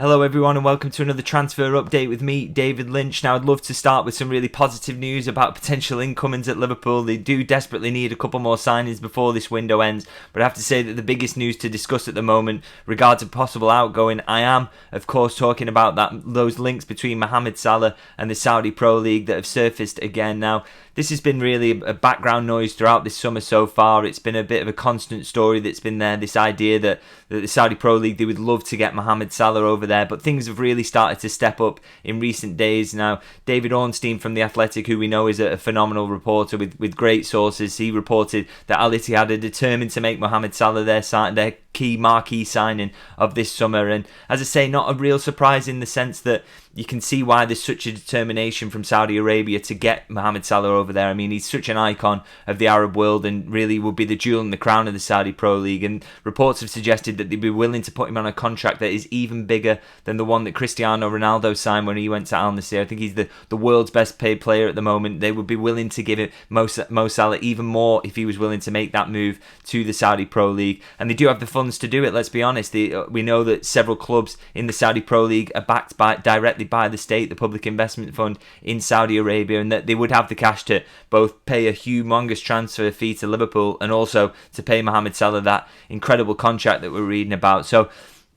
Hello everyone and welcome to another transfer update with me, David Lynch. Now I'd love to start with some really positive news about potential incomings at Liverpool. They do desperately need a couple more signings before this window ends, but I have to say that the biggest news to discuss at the moment regards a possible outgoing, I am of course talking about those links between Mohamed Salah and the Saudi Pro League that have surfaced again. Now this has been really a background noise throughout this summer so far. It's been a bit of a constant story that's been there, this idea that the Saudi Pro League, they would love to get Mohamed Salah over there, but things have really started to step up in recent days. Now, David Ornstein from The Athletic, who we know is a phenomenal reporter with great sources, he reported that Ittihad are determined to make Mohamed Salah their key marquee signing of this summer. And as I say, not a real surprise in the sense that you can see why there's such a determination from Saudi Arabia to get Mohamed Salah over there. I mean, he's such an icon of the Arab world and really would be the jewel in the crown of the Saudi Pro League. And reports have suggested that they'd be willing to put him on a contract that is even bigger than the one that Cristiano Ronaldo signed when he went to Al Nassr. I think he's the world's best paid player at the moment. They would be willing to give it Mo Salah even more if he was willing to make that move to the Saudi Pro League. And they do have the funds to do it, let's be honest. We know that several clubs in the Saudi Pro League are backed directly by the state, the Public Investment Fund in Saudi Arabia, and that they would have the cash to both pay a humongous transfer fee to Liverpool and also to pay Mohamed Salah that incredible contract that we're reading about. So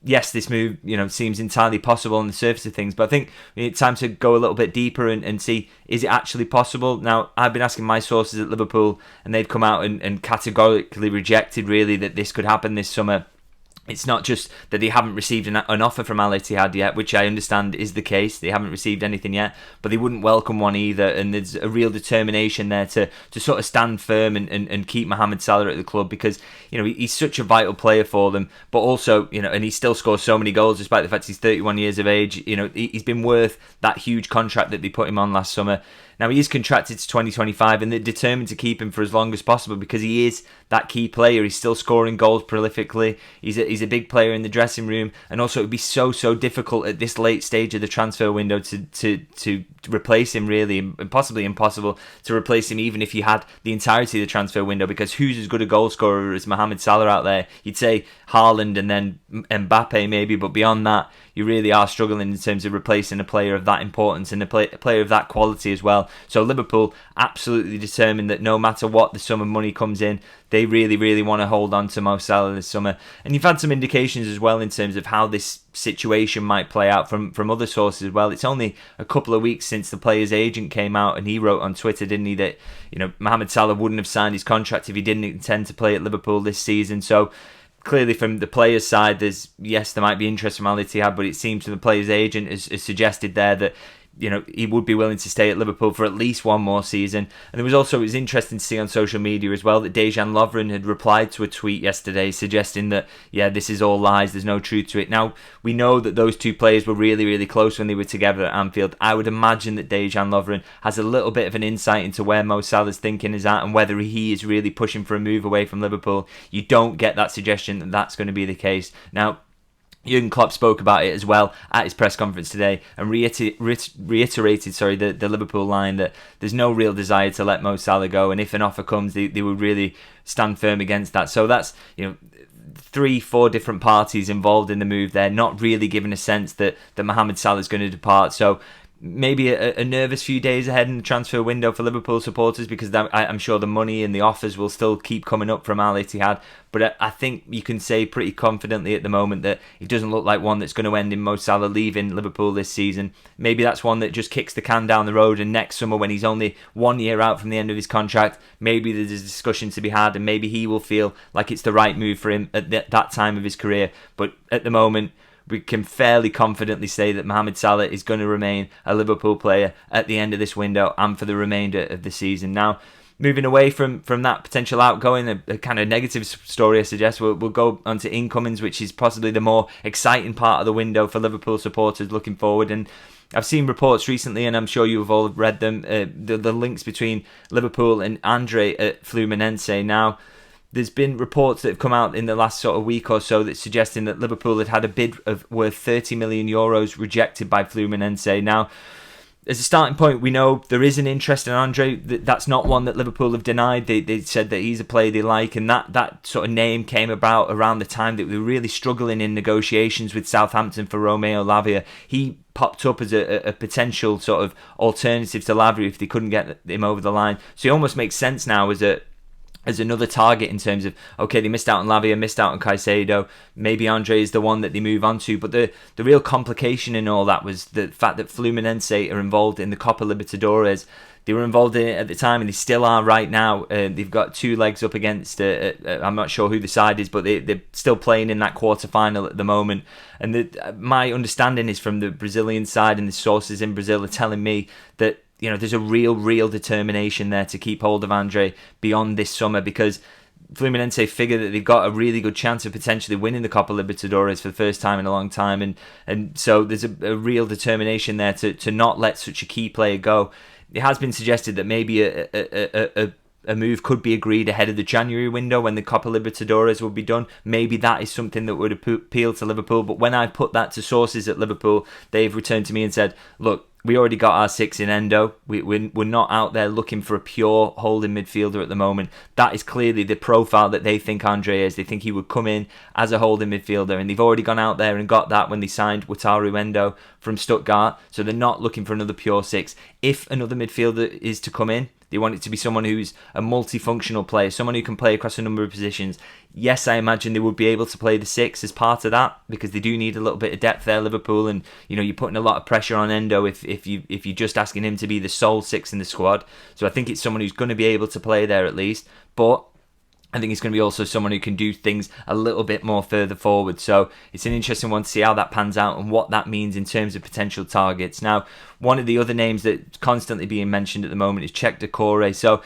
yes, this move, seems entirely possible on the surface of things, but I think it's time to go a little bit deeper and see, is it actually possible? Now, I've been asking my sources at Liverpool, and they've come out and categorically rejected, really, that this could happen this summer. It's not just that they haven't received an offer from Ittihad yet, which I understand is the case. They haven't received anything yet, but they wouldn't welcome one either. And there's a real determination there to sort of stand firm and keep Mohamed Salah at the club because, he's such a vital player for them. But also, and he still scores so many goals despite the fact he's 31 years of age. He's been worth that huge contract that they put him on last summer. Now, he is contracted to 2025 and they're determined to keep him for as long as possible because he is that key player. He's still scoring goals prolifically. He's a big player in the dressing room. And also, it would be so difficult at this late stage of the transfer window to replace him, really, and possibly impossible to replace him even if you had the entirety of the transfer window, because who's as good a goal scorer as Mohamed Salah out there? You'd say Haaland and then Mbappe maybe, but beyond that, you really are struggling in terms of replacing a player of that importance and a player of that quality as well. So Liverpool absolutely determined that no matter what the sum of money comes in, they really, really want to hold on to Mo Salah this summer. And you've had some indications as well in terms of how this situation might play out from other sources as well. It's only a couple of weeks since the player's agent came out and he wrote on Twitter, didn't he, that Mohamed Salah wouldn't have signed his contract if he didn't intend to play at Liverpool this season. So clearly from the player's side, there might be interest from Ittihad, but it seems from the player's agent has suggested there that he would be willing to stay at Liverpool for at least one more season. And it was interesting to see on social media as well that Dejan Lovren had replied to a tweet yesterday suggesting that, this is all lies, there's no truth to it. Now, we know that those two players were really, really close when they were together at Anfield. I would imagine that Dejan Lovren has a little bit of an insight into where Mo Salah's thinking is at and whether he is really pushing for a move away from Liverpool. You don't get that suggestion that that's going to be the case. Now, Jurgen Klopp spoke about it as well at his press conference today and reiterated the Liverpool line that there's no real desire to let Mo Salah go, and if an offer comes, they would really stand firm against that. So that's 3-4 different parties involved in the move there, not really giving a sense that Mohamed Salah is going to depart. So maybe a nervous few days ahead in the transfer window for Liverpool supporters, because I'm sure the money and the offers will still keep coming up from Ittihad. But I think you can say pretty confidently at the moment that it doesn't look like one that's going to end in Mo Salah leaving Liverpool this season. Maybe that's one that just kicks the can down the road, and next summer when he's only 1 year out from the end of his contract, maybe there's a discussion to be had and maybe he will feel like it's the right move for him at that time of his career. But at the moment, we can fairly confidently say that Mohamed Salah is going to remain a Liverpool player at the end of this window and for the remainder of the season. Now, moving away from that potential outgoing, a kind of negative story, I suggest, we'll go on to incomings, which is possibly the more exciting part of the window for Liverpool supporters looking forward. And I've seen reports recently, and I'm sure you've all read them, the links between Liverpool and Andre at Fluminense. Now, there's been reports that have come out in the last sort of week or so that's suggesting that Liverpool had a bid worth 30 million euros rejected by Fluminense. Now, as a starting point, we know there is an interest in Andre. That's not one that Liverpool have denied. They said that he's a player they like, and that sort of name came about around the time that we were really struggling in negotiations with Southampton for Romeo Lavia. He popped up as a potential sort of alternative to Lavia if they couldn't get him over the line. So he almost makes sense now as another target in terms of, okay, they missed out on Lavia, missed out on Caicedo, maybe Andre is the one that they move on to. But the real complication in all that was the fact that Fluminense are involved in the Copa Libertadores. They were involved in it at the time, and they still are right now. They've got 2 legs up against, I'm not sure who the side is, but they're still playing in that quarter-final at the moment. And my understanding is from the Brazilian side, and the sources in Brazil are telling me that there's a real determination there to keep hold of Andre beyond this summer, because Fluminense figure that they've got a really good chance of potentially winning the Copa Libertadores for the first time in a long time, and so there's a real determination there to not let such a key player go. It has been suggested that maybe a move could be agreed ahead of the January window when the Copa Libertadores will be done. Maybe that is something that would appeal to Liverpool, but when I put that to sources at Liverpool, they've returned to me and said, look, we already got our 6 in Endo. We're not out there looking for a pure holding midfielder at the moment. That is clearly the profile that they think Andre is. They think he would come in as a holding midfielder, and they've already gone out there and got that when they signed Wataru Endo from Stuttgart. So they're not looking for another pure 6. If another midfielder is to come in, they want it to be someone who's a multifunctional player, someone who can play across a number of positions. Yes, I imagine they would be able to play the 6 as part of that, because they do need a little bit of depth there, Liverpool, and you're putting a lot of pressure on Endo if you're just asking him to be the sole 6 in the squad. So I think it's someone who's going to be able to play there at least, but I think it's going to be also someone who can do things a little bit more further forward. So it's an interesting one to see how that pans out and what that means in terms of potential targets. Now, one of the other names that's constantly being mentioned at the moment is Cheick Doucoure. So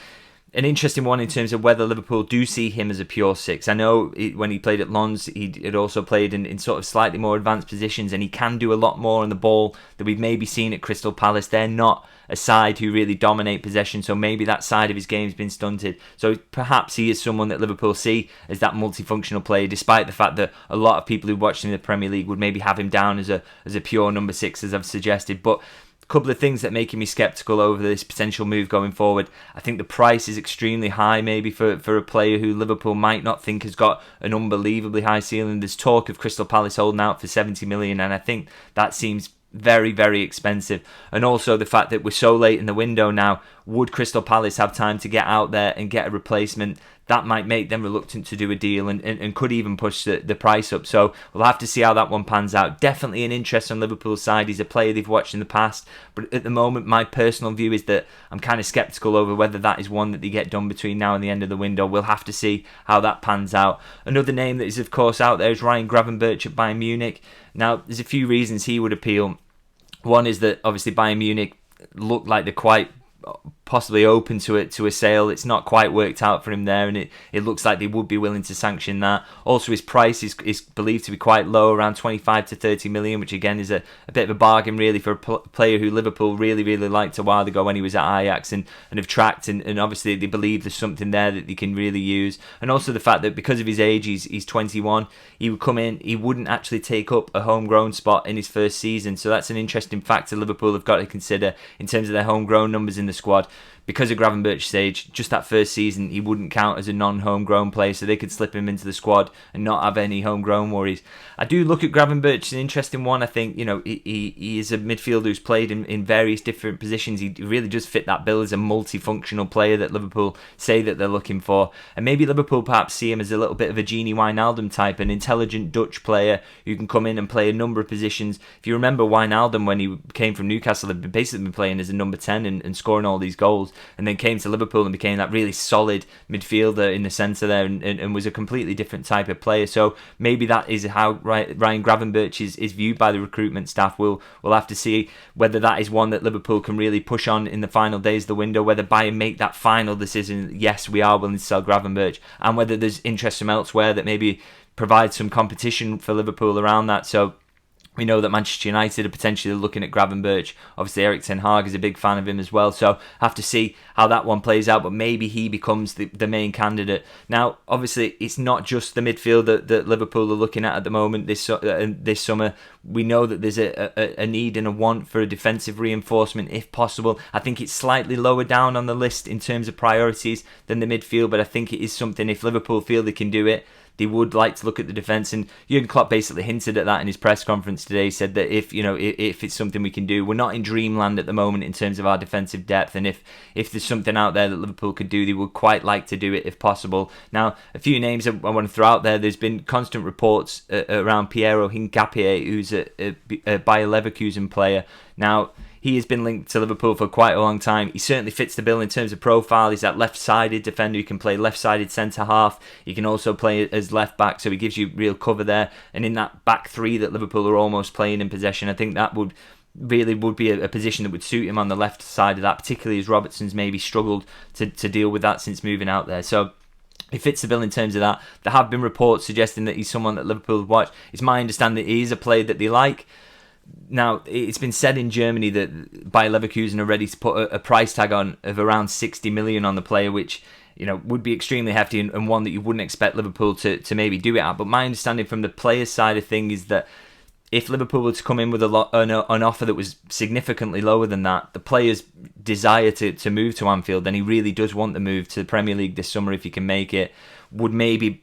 an interesting one in terms of whether Liverpool do see him as a pure 6. I know when he played at Lens, he had also played in sort of slightly more advanced positions, and he can do a lot more on the ball that we've maybe seen at Crystal Palace. They're not a side who really dominate possession, so maybe that side of his game's been stunted. So perhaps he is someone that Liverpool see as that multifunctional player, despite the fact that a lot of people who watched him in the Premier League would maybe have him down as a pure number 6, as I've suggested. But a couple of things that making me sceptical over this potential move going forward. I think the price is extremely high, maybe for a player who Liverpool might not think has got an unbelievably high ceiling. There's talk of Crystal Palace holding out for 70 million, and I think that seems very, very expensive. And also the fact that we're so late in the window now, would Crystal Palace have time to get out there and get a replacement? That might make them reluctant to do a deal and could even push the price up. So we'll have to see how that one pans out. Definitely an interest on Liverpool's side. He's a player they've watched in the past. But at the moment, my personal view is that I'm kind of sceptical over whether that is one that they get done between now and the end of the window. We'll have to see how that pans out. Another name that is, of course, out there is Ryan Gravenberch at Bayern Munich. Now, there's a few reasons he would appeal. One is that obviously Bayern Munich look like they're quite possibly open to a sale. It's not quite worked out for him there, and it looks like they would be willing to sanction that. Also, his price is believed to be quite low, around 25 to 30 million, which again is a bit of a bargain really for a player who Liverpool really liked a while ago when he was at Ajax and have tracked, and obviously they believe there's something there that they can really use. And also the fact that because of his age, he's 21, he would come in, he wouldn't actually take up a homegrown spot in his first season, so that's an interesting factor Liverpool have got to consider in terms of their homegrown numbers in the squad. Because of Gravenberch's age, just that first season, he wouldn't count as a non-homegrown player, so they could slip him into the squad and not have any homegrown worries. I do look at Gravenberch, an interesting one. I think, he is a midfielder who's played in various different positions. He really does fit that bill as a multifunctional player that Liverpool say that they're looking for. And maybe Liverpool perhaps see him as a little bit of a Gini Wijnaldum type, an intelligent Dutch player who can come in and play a number of positions. If you remember Wijnaldum, when he came from Newcastle, had basically been playing as a number 10 and scoring all these goals, and then came to Liverpool and became that really solid midfielder in the centre there, and was a completely different type of player. So maybe that is how Ryan Gravenberch is viewed by the recruitment staff. We'll have to see whether that is one that Liverpool can really push on in the final days of the window, whether Bayern make that final decision, yes, we are willing to sell Gravenberch, and whether there's interest from elsewhere that maybe provides some competition for Liverpool around that. So We know that Manchester United are potentially looking at Gravenberch. Obviously, Erik ten Hag is a big fan of him as well. So have to see how that one plays out. But maybe he becomes the main candidate. Now, obviously, it's not just the midfield that Liverpool are looking at the moment this summer. We know that there's a need and a want for a defensive reinforcement if possible. I think it's slightly lower down on the list in terms of priorities than the midfield. But I think it is something, if Liverpool feel they can do it, they would like to look at the defence, and Jurgen Klopp basically hinted at that in his press conference today. He said that if it's something we can do, we're not in dreamland at the moment in terms of our defensive depth, and if there's something out there that Liverpool could do, they would quite like to do it if possible. Now, a few names I want to throw out there. There's been constant reports around Piero Hincapie, who's a Bayer Leverkusen player. Now, he has been linked to Liverpool for quite a long time. He certainly fits the bill in terms of profile. He's that left-sided defender who can play left-sided centre-half. He can also play as left-back, so he gives you real cover there. And in that back three that Liverpool are almost playing in possession, I think that would be a position that would suit him on the left side of that, particularly as Robertson's maybe struggled to deal with that since moving out there. So he fits the bill in terms of that. There have been reports suggesting that he's someone that Liverpool would watch. It's my understanding that he is a player that they like. Now, it's been said in Germany that Bayer Leverkusen are ready to put a price tag on of around 60 million on the player, which would be extremely hefty and one that you wouldn't expect Liverpool to maybe do it at. But my understanding from the players' side of things is that if Liverpool were to come in with an offer that was significantly lower than that, the player's desire to move to Anfield, and he really does want the move to the Premier League this summer if he can make it, would maybe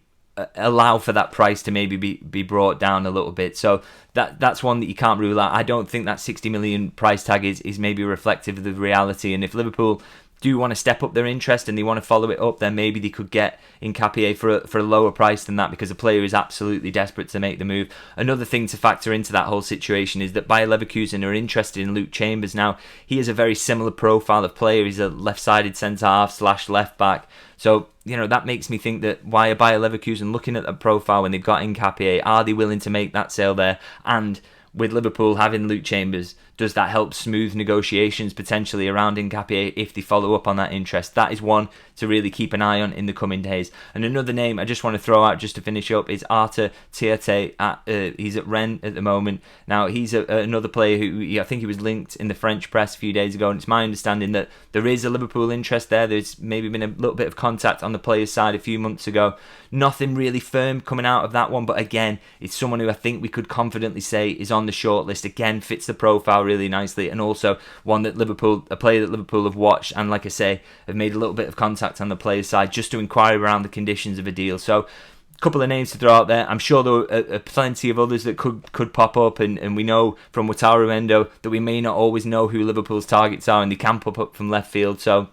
allow for that price to maybe be brought down a little bit. So that's one that you can't rule out. I don't think that 60 million price tag is maybe reflective of the reality, and if Liverpool do want to step up their interest and they want to follow it up, then maybe they could get Hincapie for a lower price than that, because the player is absolutely desperate to make the move. Another thing to factor into that whole situation is that Bayer Leverkusen are interested in Luke Chambers. Now, he is a very similar profile of player. He's a left-sided centre-half / left-back. So, that makes me think that why are Bayer Leverkusen looking at that profile when they've got Hincapie? Are they willing to make that sale there? And with Liverpool having Luke Chambers, does that help smooth negotiations potentially around Hincapie if they follow up on that interest? That is one to really keep an eye on in the coming days. And another name I just want to throw out just to finish up is Andre Trindade. He's at Rennes at the moment. Now, he's another player who I think he was linked in the French press a few days ago, and it's my understanding that there is a Liverpool interest there. There's maybe been a little bit of contact on the player's side a few months ago. Nothing really firm coming out of that one, but again, it's someone who I think we could confidently say is on the shortlist. Again, fits the profile really nicely, and also a player that Liverpool have watched, and like I say, have made a little bit of contact on the player's side just to inquire around the conditions of a deal. So a couple of names to throw out there. I'm sure there are plenty of others that could pop up, and we know from Wataru Endo that we may not always know who Liverpool's targets are, and they can pop up from left field. So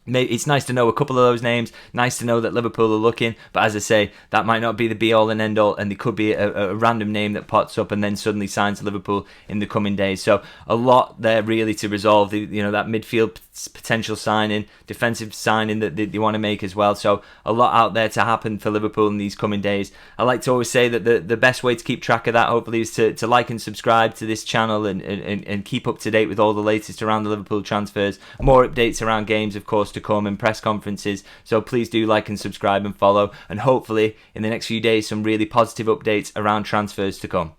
it's nice to know a couple of those names. Nice to know that Liverpool are looking, but as I say, that might not be the be all and end all, and there could be a random name that pops up and then suddenly signs Liverpool in the coming days. So a lot there really to resolve. That midfield potential signing, defensive signing that they want to make as well. So a lot out there to happen for Liverpool in these coming days. I like to always say that the best way to keep track of that, hopefully, is to like and subscribe to this channel and keep up to date with all the latest around the Liverpool transfers. More updates around games, of course, to come, and press conferences. So please do like and subscribe and follow, and hopefully in the next few days some really positive updates around transfers to come.